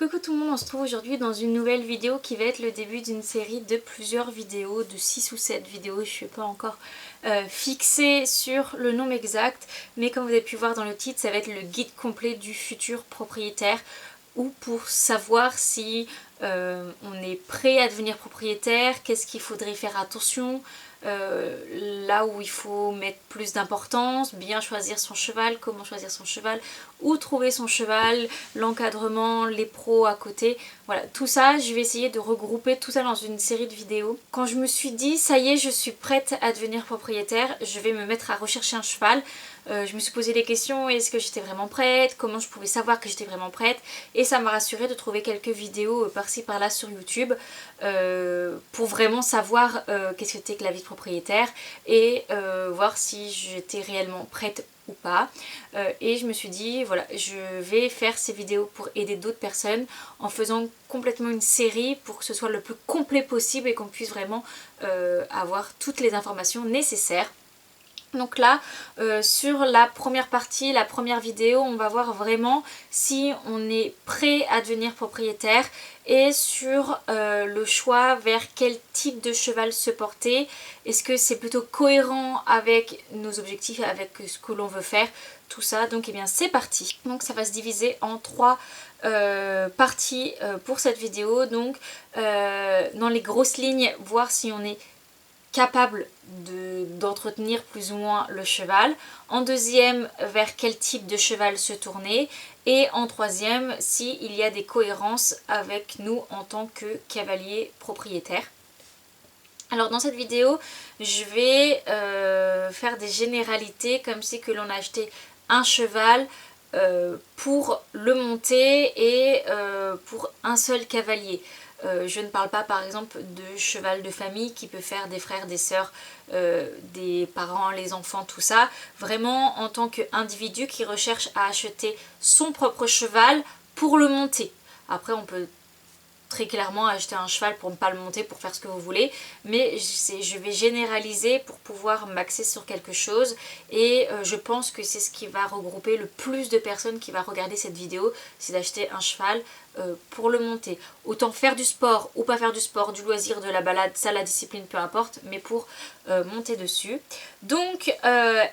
Coucou tout le monde, on se trouve aujourd'hui dans une nouvelle vidéo qui va être le début d'une série de plusieurs vidéos, de 6 ou 7 vidéos, je ne suis pas encore fixée sur le nombre exact, mais comme vous avez pu voir dans le titre, ça va être le guide complet du futur propriétaire, ou pour savoir si on est prêt à devenir propriétaire, qu'est-ce qu'il faudrait faire attention, là où il faut mettre plus d'importance, bien choisir son cheval, comment choisir son cheval, où trouver son cheval, l'encadrement, les pros à côté. Voilà, tout ça, je vais essayer de regrouper tout ça dans une série de vidéos. Quand je me suis dit, ça y est, je suis prête à devenir propriétaire, je vais me mettre à rechercher un cheval. Je me suis posé des questions, est-ce que j'étais vraiment prête, comment je pouvais savoir que j'étais vraiment prête, et ça m'a rassurée de trouver quelques vidéos par-ci par-là sur YouTube pour vraiment savoir qu'est-ce que c'était que la vie de propriétaire et voir si j'étais réellement prête ou pas. Et je me suis dit voilà, je vais faire ces vidéos pour aider d'autres personnes en faisant complètement une série pour que ce soit le plus complet possible et qu'on puisse vraiment avoir toutes les informations nécessaires. Donc là, sur la première partie, la première vidéo, on va voir vraiment si on est prêt à devenir propriétaire et sur le choix vers quel type de cheval se porter. Est-ce que c'est plutôt cohérent avec nos objectifs, avec ce que l'on veut faire, tout ça. Donc eh bien c'est parti. Donc ça va se diviser en trois parties pour cette vidéo. Donc dans les grosses lignes, voir si on est capable d'entretenir plus ou moins le cheval. En deuxième, vers quel type de cheval se tourner. Et en troisième, s'il y a des cohérences avec nous en tant que cavalier propriétaire. Alors dans cette vidéo, je vais faire des généralités comme si que l'on a acheté un cheval pour le monter et pour un seul cavalier. Je ne parle pas par exemple de cheval de famille qui peut faire des frères, des sœurs, des parents, les enfants, tout ça. Vraiment en tant qu'individu qui recherche à acheter son propre cheval pour le monter. Après on peut très clairement acheter un cheval pour ne pas le monter, pour faire ce que vous voulez, mais je vais généraliser pour pouvoir m'axer sur quelque chose et je pense que c'est ce qui va regrouper le plus de personnes qui va regarder cette vidéo, c'est d'acheter un cheval pour le monter. Autant faire du sport ou pas faire du sport, du loisir, de la balade, ça la discipline peu importe, mais pour monter dessus. Donc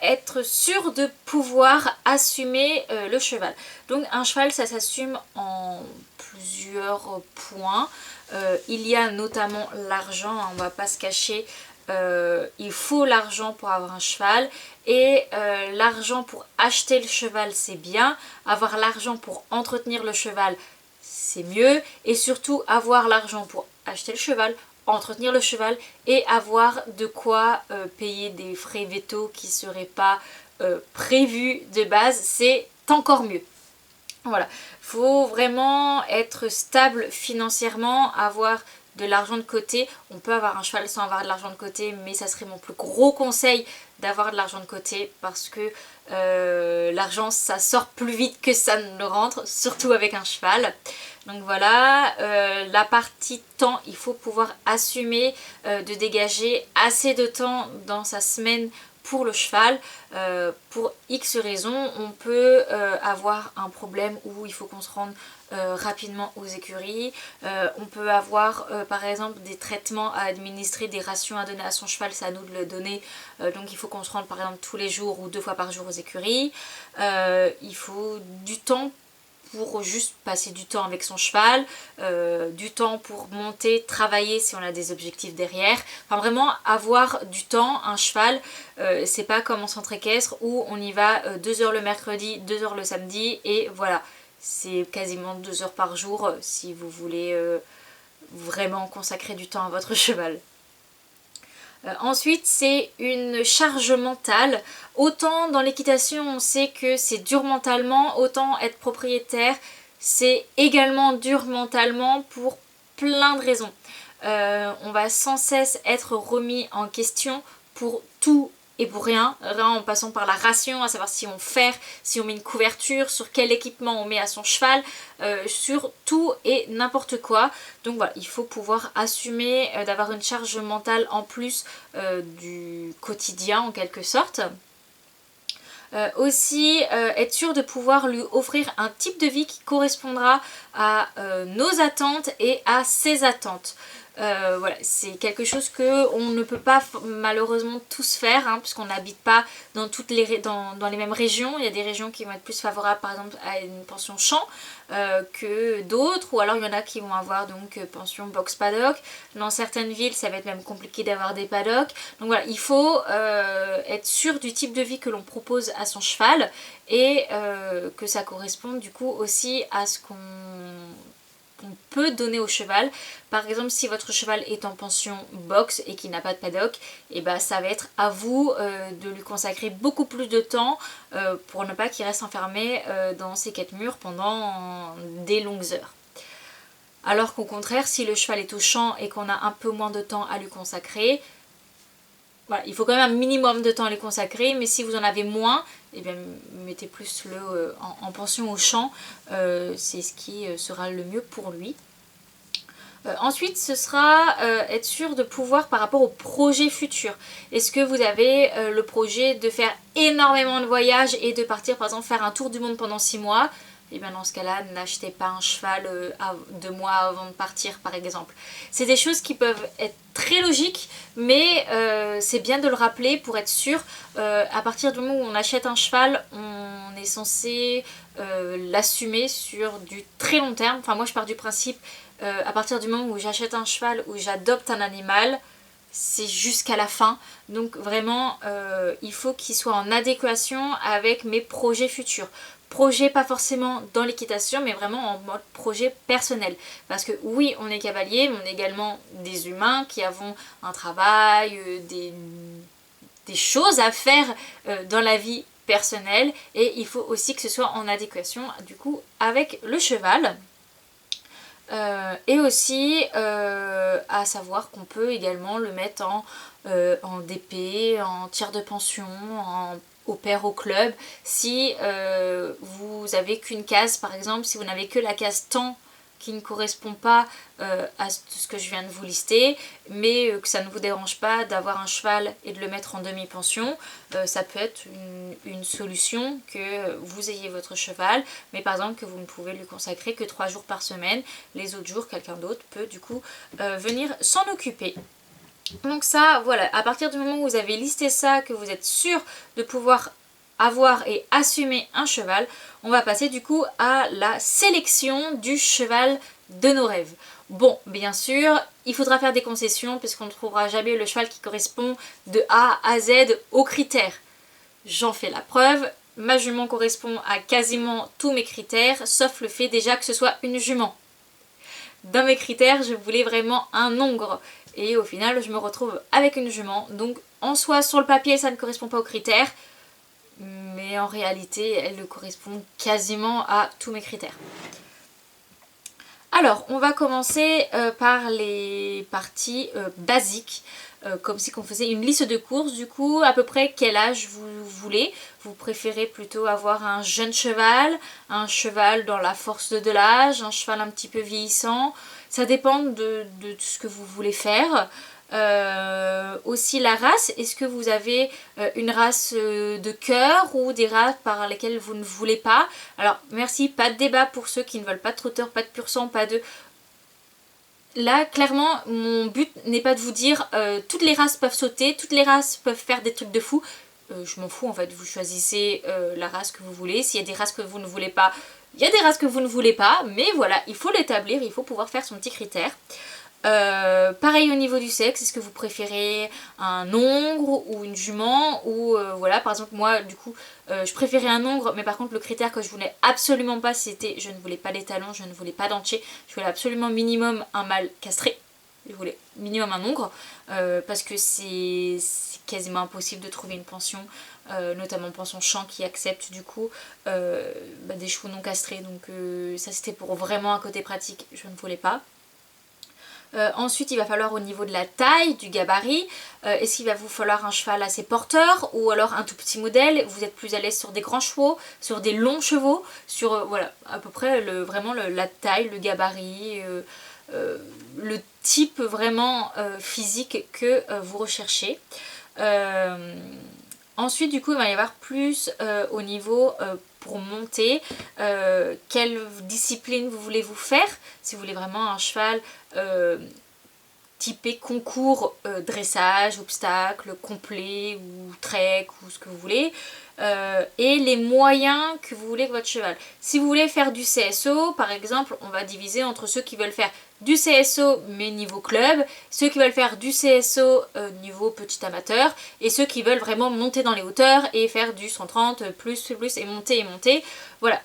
être sûr de pouvoir assumer le cheval. Donc un cheval ça s'assume en plusieurs points. Il y a notamment l'argent, on va pas se cacher. Il faut l'argent pour avoir un cheval et l'argent pour acheter le cheval c'est bien, avoir l'argent pour entretenir le cheval c'est mieux et surtout avoir l'argent pour acheter le cheval, entretenir le cheval et avoir de quoi payer des frais vétos qui ne seraient pas prévus de base, c'est encore mieux. Voilà, faut vraiment être stable financièrement, avoir de l'argent de côté. On peut avoir un cheval sans avoir de l'argent de côté, mais ça serait mon plus gros conseil d'avoir de l'argent de côté parce que l'argent ça sort plus vite que ça ne le rentre, surtout avec un cheval. Donc voilà, la partie temps, il faut pouvoir assumer de dégager assez de temps dans sa semaine pour le cheval. Pour X raisons, on peut avoir un problème où il faut qu'on se rende rapidement aux écuries. On peut avoir par exemple des traitements à administrer, des rations à donner à son cheval, c'est à nous de le donner. Donc il faut qu'on se rende par exemple tous les jours ou 2 fois par jour aux écuries. Il faut du temps pour juste passer du temps avec son cheval, du temps pour monter, travailler si on a des objectifs derrière. Enfin vraiment avoir du temps, un cheval, c'est pas comme en centre équestre où on y va 2 heures le mercredi, 2 heures le samedi et voilà. C'est quasiment 2 heures par jour si vous voulez vraiment consacrer du temps à votre cheval. Ensuite, c'est une charge mentale. Autant dans l'équitation, on sait que c'est dur mentalement, autant être propriétaire, c'est également dur mentalement pour plein de raisons. On va sans cesse être remis en question pour tout et pour rien, en passant par la ration, à savoir si on ferre, si on met une couverture, sur quel équipement on met à son cheval, sur tout et n'importe quoi. Donc voilà, il faut pouvoir assumer d'avoir une charge mentale en plus du quotidien en quelque sorte. Aussi être sûr de pouvoir lui offrir un type de vie qui correspondra à nos attentes et à ses attentes. Voilà, c'est quelque chose que on ne peut pas malheureusement tous faire, hein, puisqu'on n'habite pas dans dans les mêmes régions. Il y a des régions qui vont être plus favorables par exemple à une pension champ que d'autres, ou alors il y en a qui vont avoir donc pension box paddock. Dans certaines villes ça va être même compliqué d'avoir des paddocks. Donc voilà, il faut être sûr du type de vie que l'on propose à son cheval et que ça corresponde du coup aussi à ce qu'on peut donner au cheval. Par exemple, si votre cheval est en pension box et qu'il n'a pas de paddock, et ben ça va être à vous de lui consacrer beaucoup plus de temps pour ne pas qu'il reste enfermé dans ses quatre murs pendant des longues heures. Alors qu'au contraire, si le cheval est au champ et qu'on a un peu moins de temps à lui consacrer, voilà, il faut quand même un minimum de temps à les consacrer, mais si vous en avez moins, eh bien, mettez plus le en pension au champ, c'est ce qui sera le mieux pour lui. Ensuite, ce sera être sûr de pouvoir par rapport au projet futur. Est-ce que vous avez le projet de faire énormément de voyages et de partir par exemple faire un tour du monde pendant 6 mois? Et bien dans ce cas-là, n'achetez pas un cheval 2 mois avant de partir par exemple. C'est des choses qui peuvent être très logiques, mais c'est bien de le rappeler pour être sûr. À partir du moment où on achète un cheval, on est censé l'assumer sur du très long terme. Enfin moi je pars du principe, à partir du moment où j'achète un cheval, où j'adopte un animal, c'est jusqu'à la fin. Donc vraiment, il faut qu'il soit en adéquation avec mes projets futurs. Projet pas forcément dans l'équitation, mais vraiment en mode projet personnel. Parce que oui, on est cavalier, mais on est également des humains qui avons un travail, des choses à faire dans la vie personnelle. Et il faut aussi que ce soit en adéquation du coup avec le cheval. Et aussi à savoir qu'on peut également le mettre en DP, en tiers de pension, au pair au club, si vous avez qu'une case par exemple, si vous n'avez que la case temps qui ne correspond pas à ce que je viens de vous lister, mais que ça ne vous dérange pas d'avoir un cheval et de le mettre en demi-pension, ça peut être une solution que vous ayez votre cheval, mais par exemple que vous ne pouvez lui consacrer que 3 jours par semaine, les autres jours quelqu'un d'autre peut du coup venir s'en occuper. Donc ça, voilà, à partir du moment où vous avez listé ça, que vous êtes sûr de pouvoir avoir et assumer un cheval, on va passer du coup à la sélection du cheval de nos rêves. Bon, bien sûr, il faudra faire des concessions puisqu'on ne trouvera jamais le cheval qui correspond de A à Z aux critères. J'en fais la preuve, ma jument correspond à quasiment tous mes critères, sauf le fait déjà que ce soit une jument. Dans mes critères, je voulais vraiment un hongre. Et au final, je me retrouve avec une jument. Donc, en soi, sur le papier, ça ne correspond pas aux critères. Mais en réalité, elle correspond quasiment à tous mes critères. Alors, on va commencer par les parties basiques. Comme si on faisait une liste de courses. Du coup, à peu près quel âge vous voulez. Vous préférez plutôt avoir un jeune cheval, un cheval dans la force de l'âge, un cheval un petit peu vieillissant. Ça dépend de ce que vous voulez faire. Aussi la race, est-ce que vous avez une race de cœur ou des races par lesquelles vous ne voulez pas? Alors merci, pas de débat pour ceux qui ne veulent pas de trotteur, pas de pur sang, pas de... Là, clairement, mon but n'est pas de vous dire toutes les races peuvent sauter, toutes les races peuvent faire des trucs de fou. Je m'en fous en fait, vous choisissez la race que vous voulez. S'il y a des races que vous ne voulez pas, il y a des races que vous ne voulez pas. Mais voilà, il faut l'établir, il faut pouvoir faire son petit critère. Pareil au niveau du sexe, est-ce que vous préférez un hongre ou une jument ou voilà, par exemple moi du coup je préférais un hongre, mais par contre le critère que je voulais absolument pas, c'était je ne voulais pas d'étalon, je ne voulais pas d'entier, je voulais absolument minimum un mâle castré, je voulais minimum un hongre parce que c'est quasiment impossible de trouver une pension, notamment pension champ, qui accepte du coup des chevaux non castrés, donc ça c'était pour vraiment un côté pratique, je ne voulais pas. Ensuite il va falloir au niveau de la taille, du gabarit, est-ce qu'il va vous falloir un cheval assez porteur ou alors un tout petit modèle, vous êtes plus à l'aise sur des grands chevaux, sur des longs chevaux, sur voilà à peu près vraiment la taille, le gabarit, le type vraiment physique que vous recherchez. Ensuite du coup il va y avoir plus au niveau pour monter, quelle discipline vous voulez vous faire, si vous voulez vraiment un cheval typé concours dressage, obstacle, complet ou trek ou ce que vous voulez, et les moyens que vous voulez que votre cheval. Si vous voulez faire du CSO par exemple, on va diviser entre ceux qui veulent faire du CSO mais niveau club, ceux qui veulent faire du CSO niveau petit amateur, et ceux qui veulent vraiment monter dans les hauteurs et faire du 130 plus et monter. Voilà,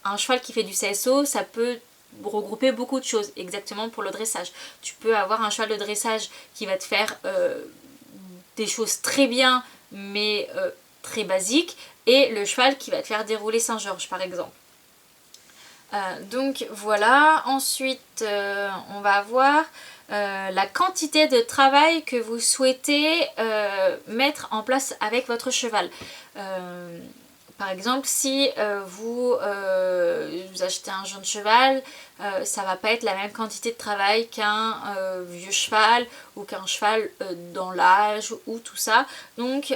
un cheval qui fait du CSO, ça peut regrouper beaucoup de choses, exactement pour le dressage. Tu peux avoir un cheval de dressage qui va te faire des choses très bien mais très basiques, et le cheval qui va te faire dérouler Saint-Georges par exemple. Donc voilà, ensuite on va avoir la quantité de travail que vous souhaitez mettre en place avec votre cheval. Par exemple, si vous achetez un jeune cheval, ça va pas être la même quantité de travail qu'un vieux cheval ou qu'un cheval dans l'âge ou tout ça. Donc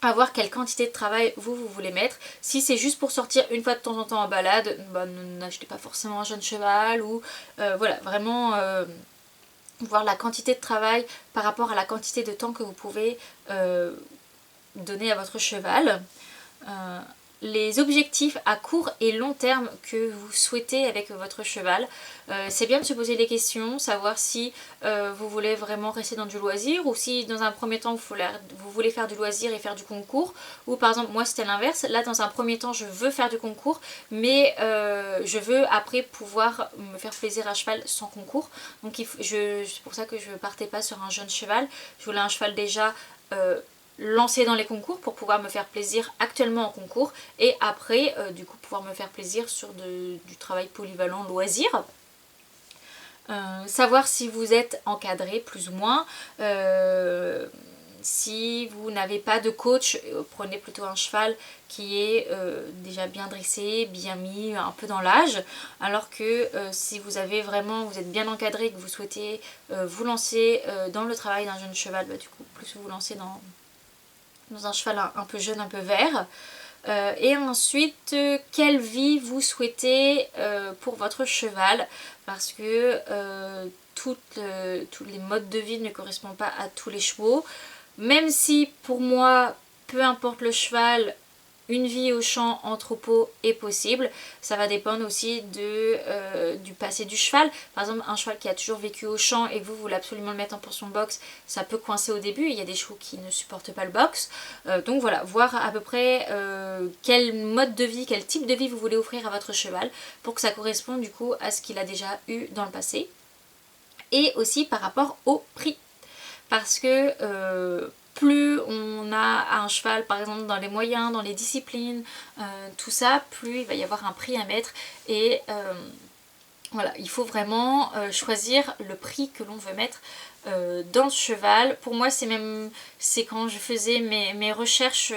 à voir quelle quantité de travail vous voulez mettre. Si c'est juste pour sortir une fois de temps en temps en balade, bah, n'achetez pas forcément un jeune cheval, ou voilà, vraiment voir la quantité de travail par rapport à la quantité de temps que vous pouvez donner à votre cheval. Les objectifs à court et long terme que vous souhaitez avec votre cheval. C'est bien de se poser des questions, savoir si vous voulez vraiment rester dans du loisir, ou si dans un premier temps vous voulez faire du loisir et faire du concours, ou par exemple moi c'était l'inverse. Là dans un premier temps je veux faire du concours, mais je veux après pouvoir me faire plaisir à cheval sans concours. Donc c'est pour ça que je ne partais pas sur un jeune cheval. Je voulais un cheval déjà lancer dans les concours pour pouvoir me faire plaisir actuellement en concours, et après du coup pouvoir me faire plaisir sur du travail polyvalent loisir. Savoir si vous êtes encadré plus ou moins. Si vous n'avez pas de coach, prenez plutôt un cheval qui est déjà bien dressé, bien mis, un peu dans l'âge. Alors que si vous êtes bien encadré et que vous souhaitez vous lancer dans le travail d'un jeune cheval, bah, du coup plus vous lancez dans un cheval un peu jeune, un peu vert. Et ensuite, quelle vie vous souhaitez pour votre cheval, parce que tous les modes de vie ne correspondent pas à tous les chevaux. Même si pour moi, peu importe le cheval, une vie au champ en troupeau est possible. Ça va dépendre aussi du passé du cheval. Par exemple, un cheval qui a toujours vécu au champ et que vous voulez absolument le mettre en pension box, ça peut coincer au début. Il y a des chevaux qui ne supportent pas le box. Donc voilà, voir à peu près quel mode de vie, quel type de vie vous voulez offrir à votre cheval pour que ça corresponde du coup à ce qu'il a déjà eu dans le passé. Et aussi par rapport au prix. Parce que plus on a un cheval par exemple dans les moyens, dans les disciplines, tout ça, plus il va y avoir un prix à mettre, et voilà, il faut vraiment choisir le prix que l'on veut mettre dans le cheval. Pour moi c'est quand je faisais mes recherches,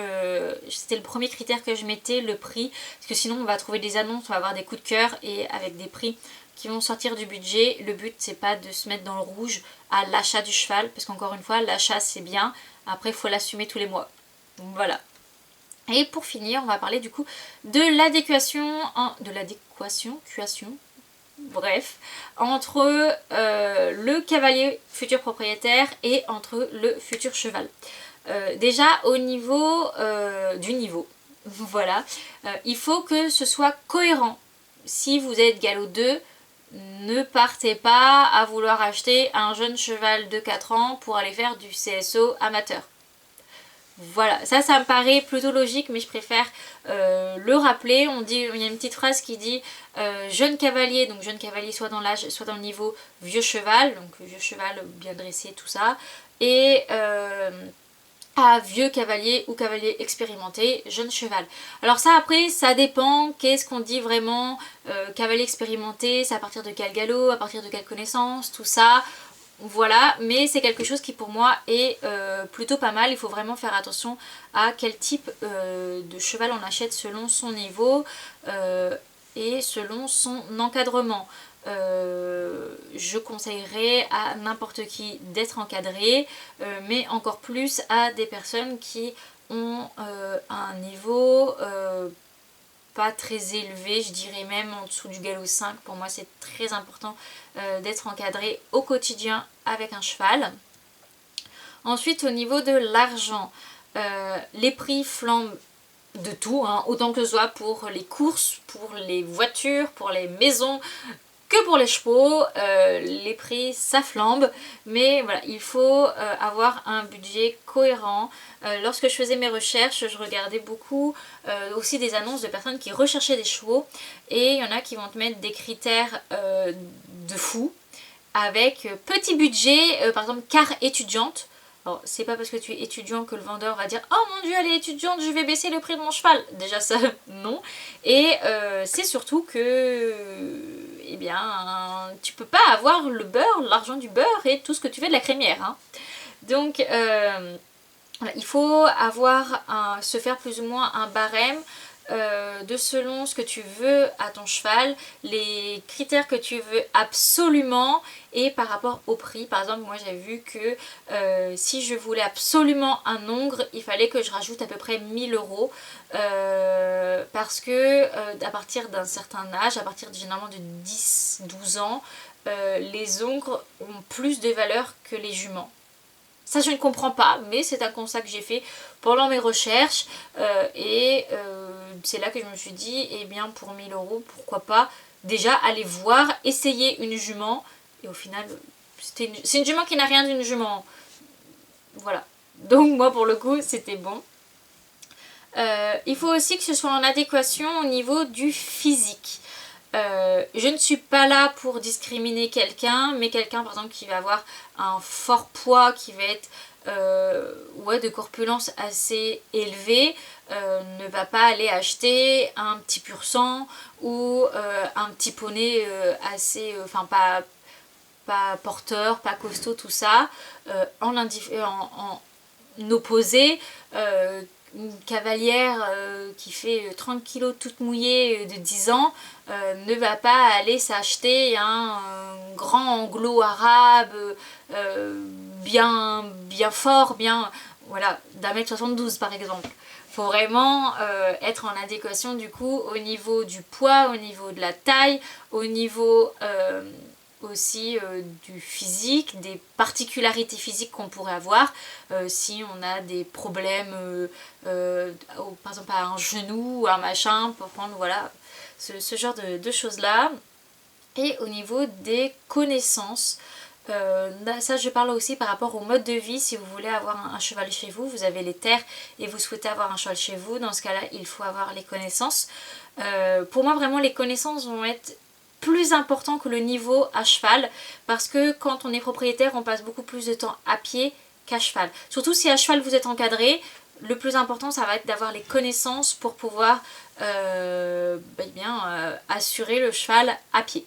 c'était le premier critère que je mettais, le prix, parce que sinon on va trouver des annonces, on va avoir des coups de cœur et avec des prix qui vont sortir du budget. Le but c'est pas de se mettre dans le rouge à l'achat du cheval, parce qu'encore une fois l'achat c'est bien, après il faut l'assumer tous les mois. Donc voilà. Et pour finir on va parler du coup de l'adéquation, bref, entre le cavalier futur propriétaire et entre le futur cheval. Déjà au niveau du niveau, voilà, il faut que ce soit cohérent. Si vous êtes galop 2, ne partez pas à vouloir acheter un jeune cheval de 4 ans pour aller faire du CSO amateur. Voilà, ça me paraît plutôt logique, mais je préfère le rappeler. Il y a une petite phrase qui dit jeune cavalier, donc jeune cavalier soit dans l'âge, soit dans le niveau vieux cheval, donc vieux cheval bien dressé, tout ça, et à vieux cavalier ou cavalier expérimenté, jeune cheval. Alors ça après, ça dépend, qu'est-ce qu'on dit vraiment, cavalier expérimenté, c'est à partir de quel galop, à partir de quelle connaissance, tout ça. Voilà, mais c'est quelque chose qui pour moi est plutôt pas mal. Il faut vraiment faire attention à quel type de cheval on achète selon son niveau et selon son encadrement. je conseillerais à n'importe qui d'être encadré, mais encore plus à des personnes qui ont un niveau pas très élevé, je dirais même en dessous du galop 5. Pour moi c'est très important d'être encadré au quotidien avec un cheval. Ensuite au niveau de l'argent, les prix flambent de tout, hein, autant que ce soit pour les courses, pour les voitures, pour les maisons, que pour les chevaux, les prix ça flambe, mais voilà, il faut avoir un budget cohérent. Lorsque je faisais mes recherches, je regardais beaucoup aussi des annonces de personnes qui recherchaient des chevaux, et il y en a qui vont te mettre des critères de fou, avec petit budget, par exemple car étudiante. Alors, c'est pas parce que tu es étudiant que le vendeur va dire « Oh mon dieu, elle est étudiante, je vais baisser le prix de mon cheval !» Déjà ça, non. Et c'est surtout que, eh bien, tu peux pas avoir le beurre, l'argent du beurre et tout ce que tu veux de la crémière. Hein. Donc, voilà, il faut se faire plus ou moins un barème de selon ce que tu veux à ton cheval, les critères que tu veux absolument et par rapport au prix. Par exemple, moi j'ai vu que si je voulais absolument un hongre, il fallait que je rajoute à peu près 1000 € parce que à partir d'un certain âge, à partir généralement de 10-12 ans, les hongres ont plus de valeur que les juments. Ça je ne comprends pas, mais c'est un constat que j'ai fait pendant mes recherches et c'est là que je me suis dit, eh bien pour 1000 €, pourquoi pas déjà aller voir, essayer une jument, et au final c'est une jument qui n'a rien d'une jument. Voilà, donc moi pour le coup c'était bon. Il faut aussi que ce soit en adéquation au niveau du physique. Je ne suis pas là pour discriminer quelqu'un, mais quelqu'un par exemple qui va avoir un fort poids, qui va être de corpulence assez élevée, ne va pas aller acheter un petit pur sang ou un petit poney assez, pas porteur, pas costaud, tout ça, en opposé. Une cavalière qui fait 30 kg toute mouillée de 10 ans ne va pas aller s'acheter un grand anglo-arabe bien fort, voilà, d'1m72 par exemple. Il faut vraiment être en adéquation du coup au niveau du poids, au niveau de la taille, au niveau aussi du physique, des particularités physiques qu'on pourrait avoir si on a des problèmes par exemple à un genou ou un machin, pour prendre voilà ce genre de choses là. Et au niveau des connaissances, ça je parle aussi par rapport au mode de vie. Si vous voulez avoir un cheval chez vous, vous avez les terres et vous souhaitez avoir un cheval chez vous, dans ce cas là il faut avoir les connaissances. Pour moi vraiment les connaissances vont être plus important que le niveau à cheval, parce que quand on est propriétaire on passe beaucoup plus de temps à pied qu'à cheval. Surtout si à cheval vous êtes encadré, le plus important ça va être d'avoir les connaissances pour pouvoir assurer le cheval à pied.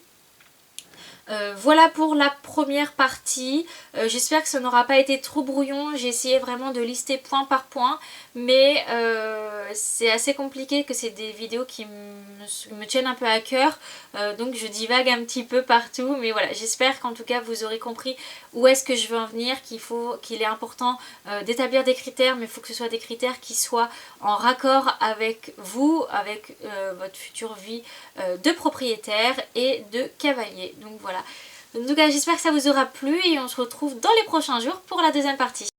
Voilà pour la première partie. J'espère que ça n'aura pas été trop brouillon. J'ai essayé vraiment de lister point par point, mais c'est assez compliqué, que c'est des vidéos qui me tiennent un peu à cœur, donc je divague un petit peu partout, mais voilà, j'espère qu'en tout cas vous aurez compris où est-ce que je veux en venir, qu'il est important d'établir des critères, mais il faut que ce soit des critères qui soient en raccord avec vous, avec votre future vie de propriétaire et de cavalier. Donc voilà. En tout cas, j'espère que ça vous aura plu et on se retrouve dans les prochains jours pour la deuxième partie.